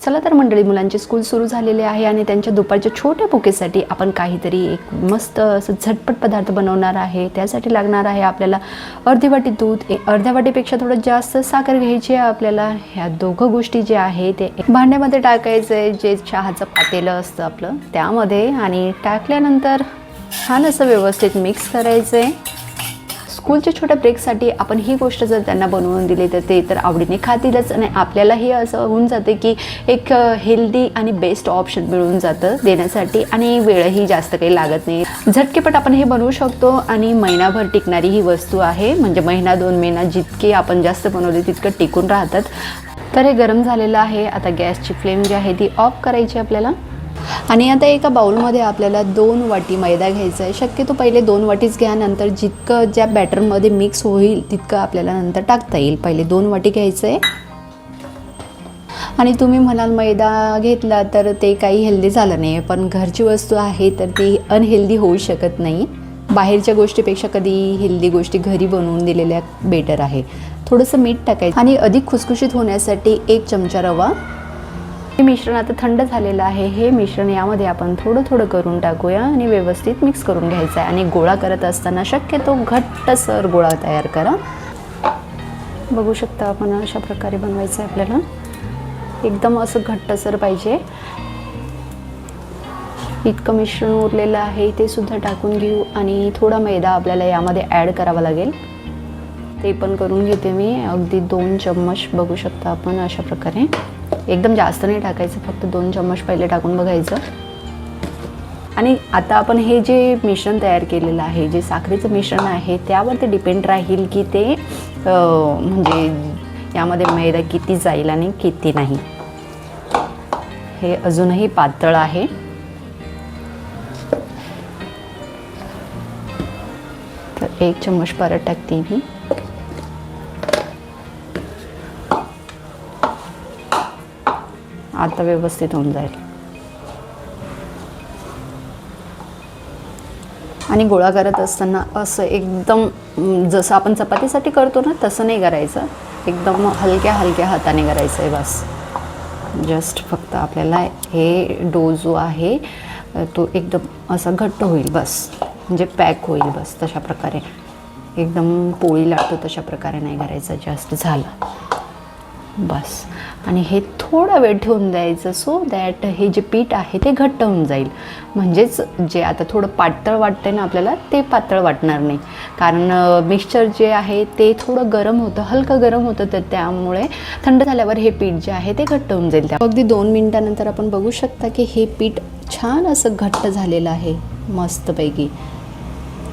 चला तर मंडळी, मुलांची स्कूल सुरू झालेली आहे आणि त्यांच्या दुपारच्या छोट्या भुकेसाठी आपण काहीतरी एक मस्त असं झटपट पदार्थ बनवणार आहे। त्यासाठी लागणार आहे आपल्याला अर्धी वाटी दूध, अर्ध्या वाटीपेक्षा थोडं जास्त साखर घ्यायची आहे आपल्याला। ह्या दोघं गोष्टी जे आहे ते भांड्यामध्ये टाकायचे, जे चहाचं पातेलं असतं आपलं त्यामध्ये, आणि टाकल्यानंतर छान असं व्यवस्थित मिक्स करायचं आहे। स्कूलच्या छोट्या ब्रेकसाठी आपण ही गोष्ट जर त्यांना बनवून दिली तर ते तर आवडीने खातीलच, आणि आपल्यालाही असं होऊन जाते की एक हेल्दी आणि बेस्ट ऑप्शन मिळून जातं देण्यासाठी, आणि वेळही जास्त काही लागत नाही। झटकेपट आपण हे बनवू शकतो आणि महिनाभर टिकणारी ही वस्तू आहे, म्हणजे महिना 2 महिना जितके आपण जास्त बनवले तितकं टिकून राहतात। तर हे गरम झालेलं आहे। आता गॅसची फ्लेम जी आहे ती ऑफ करायची आपल्याला, आणि आता एका बाउलमध्ये आपल्याला 2 वाटी मैदा घ्यायचा आहे। शक्यतो पहिले 2 वाटीच घ्या, नंतर जितकं ज्या बॅटरमध्ये मिक्स होईल तितकं आपल्याला नंतर टाकता येईल। पहिले 2 वाटी घ्यायचं आहे। आणि तुम्ही म्हणाल मैदा घेतला तर ते काही हेल्दी झालं नाही, पण घरची वस्तू आहे तर ती अनहेल्दी होऊ शकत नाही। बाहेरच्या गोष्टीपेक्षा कधी हेल्दी गोष्टी घरी बनवून दिलेल्या बेटर आहे। थोडंसं मीठ टाकायचं आणि अधिक खुसखुशीत होण्यासाठी 1 चमचा रवा। हे मिश्रण आता थंड झालेलं आहे। हे मिश्रण यामध्ये आपण थोडं थोडं करून टाकूया आणि व्यवस्थित मिक्स करून घ्यायचं आहे। आणि गोळा करत असताना शक्यतो घट्टसर गोळा तयार करा। बघू शकता आपण अशा प्रकारे बनवायचं आहे आपल्याला, एकदम असं घट्टसर पाहिजे। इतकं मिश्रण उरलेलं आहे ते सुद्धा टाकून घेऊ, आणि थोडा मैदा आपल्याला यामध्ये ॲड करावा लागेल, ते पण करून घेते मी। अगदी 2 चम्मच बघू शकता आपण अशा प्रकारे, एकदम जास्त नाही टाकायचं, फक्त 2 चम्मच पहिले टाकून बघायचं। आणि आता आपण हे जे मिश्रण तयार केलेलं आहे, जे साखरेचं मिश्रण आहे, त्यावर ते डिपेंड राहील की ते म्हणजे यामध्ये मैदा किती जाईल आणि किती नाही। हे अजूनही पातळ आहे, तर 1 चम्मच परत टाकते मी। आता व्यवस्थित होऊन जाईल। आणि गोळा करत असताना असं एकदम जसं आपण चपातीसाठी करतो ना तसं नाही करायचं, एकदम हलक्या हलक्या हाताने करायचं आहे बस। जस्ट फक्त आपल्याला हे डो जो आहे तो एकदम असा घट्ट होईल बस, म्हणजे पॅक होईल बस तशा प्रकारे। एकदम पोळी लाटतो तशा प्रकारे नाही करायचं, जास्त झालं बस। आणि हे थोडा वेळ ठेवून द्यायचं, सो दॅट हे जे पीठ आहे ते घट्ट होऊन जाईल। म्हणजेच जे आता थोडं पातळ वाटतंय ना आपल्याला, ते पातळ वाटणार नाही, कारण मिक्सचर जे आहे ते थोडं गरम होतं, हलकं गरम होतं, तर त्यामुळे थंड झाल्यावर हे पीठ जे आहे ते घट्ट होऊन जाईल। त्या अगदी 2 मिनिटानंतर आपण बघू शकता की हे पीठ छान असं घट्ट झालेलं आहे मस्तपैकी।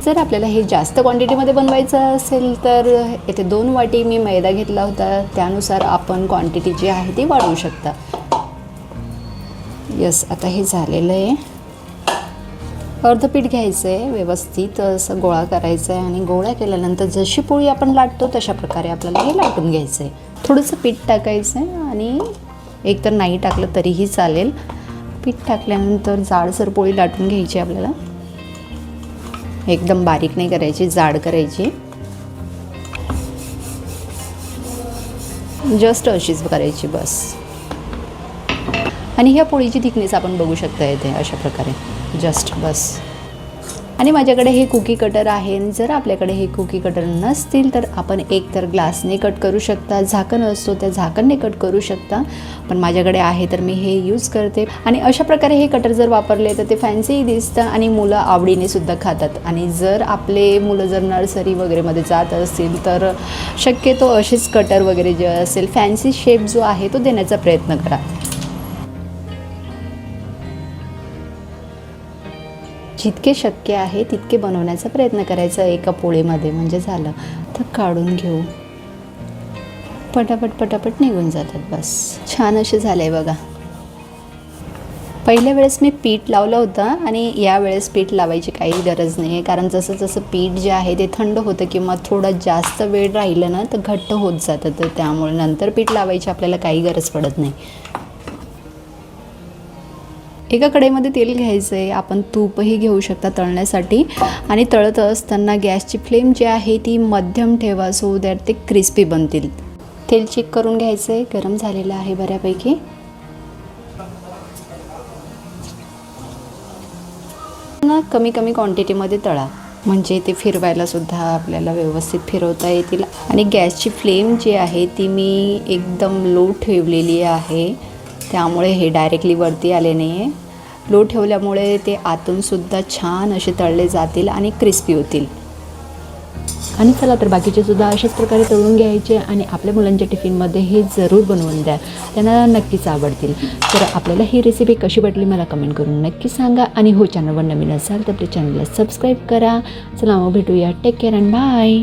जर आपल्याला हे जास्त क्वांटिटीमध्ये बनवायचं असेल तर इथे 2 वाटी मी मैदा घेतला होता, त्यानुसार आपण क्वांटिटी जी आहे ती वाढवू शकता। यस, आता हे झालेलं आहे। अर्ध पीठ घ्यायचं आहे, व्यवस्थित असं गोळा करायचं आहे, आणि गोळा केल्यानंतर जशी पोळी आपण लाटतो तशा प्रकारे आपल्याला हे लाटून घ्यायचं आहे। थोडंसं पीठ टाकायचं आहे, आणि एकतर नाही टाकलं तरीही चालेल। पीठ टाकल्यानंतर जाडसर पोळी लाटून घ्यायची आपल्याला, एकदम बारीक नाही करायची, जाड करायची, जस्ट अशीच करायची बस। आणि ह्या पोळीची थिकनेस आपण बघू शकता इथे अशा प्रकारे, जस्ट बस। आणि माझ्याकडे हे कुकी कटर आहे, आणि जर आपल्याकडे हे कुकी कटर नसतील तर आपण एकतर ग्लासने कट करू शकता, झाकण असतो त्या झाकणने कट करू शकता, पण माझ्याकडे आहे तर मी हे यूज करते। आणि अशा प्रकारे हे कटर जर वापरले तर ते फॅन्सीही दिसतं आणि मुलं आवडीने सुद्धा खातात। आणि जर आपले मुलं जर नर्सरी वगैरेमध्ये जात असतील तर शक्यतो असेच कटर वगैरे जे असेल फॅन्सी शेप जो आहे तो देण्याचा प्रयत्न करा। जितके शक्य आहे तितके बनवण्याचा प्रयत्न करायचा एका पोळीमध्ये, म्हणजे झालं। तर काढून घेऊ, पटापट पटापट निघून जातात बस। छान असे झाले बघा। पहिल्या वेळेस मी पीठ लावलं होतं, आणि यावेळेस पीठ लावायची काही गरज नाही आहे, कारण जसं जसं पीठ जे आहे ते थंड होतं किंवा थोडं जास्त वेळ राहिलं ना तर घट्ट होत जातं, तर त्यामुळे नंतर पीठ लावायची आपल्याला काही गरज पडत नाही। एका कढईमध्ये तेल घ्यायचं आहे, आपण तूपही घेऊ शकता तळण्यासाठी, आणि तळत असताना गॅसची फ्लेम जी आहे ती मध्यम ठेवा, सो दॅट ते क्रिस्पी बनतील। तेल चेक करून घ्यायचं आहे, गरम झालेलं आहे बऱ्यापैकी। ना कमी कमी क्वांटिटीमध्ये तळा, म्हणजे ते फिरवायलासुद्धा आपल्याला व्यवस्थित फिरवता येतील. आणि गॅसची फ्लेम जी आहे ती मी एकदम लो ठेवलेली आहे, त्यामुळे हे डायरेक्टली वरती आले नाही आहे. लो ठेवल्यामुळे ते आतूनसुद्धा छान असे तळले जातील आणि क्रिस्पी होतील. आणि चला तर बाकीचेसुद्धा अशाच प्रकारे तळून घ्यायचे आणि आपल्या मुलांच्या टिफिनमध्ये हे जरूर बनवून द्या, त्यांना नक्कीच आवडतील. तर आपल्याला ही रेसिपी कशी वाटली मला कमेंट करून नक्की सांगा. आणि हो, चॅनलवर नवीन असाल तर आपल्या चॅनलला सबस्क्राईब करा. चला मग भेटूया. Take care and bye.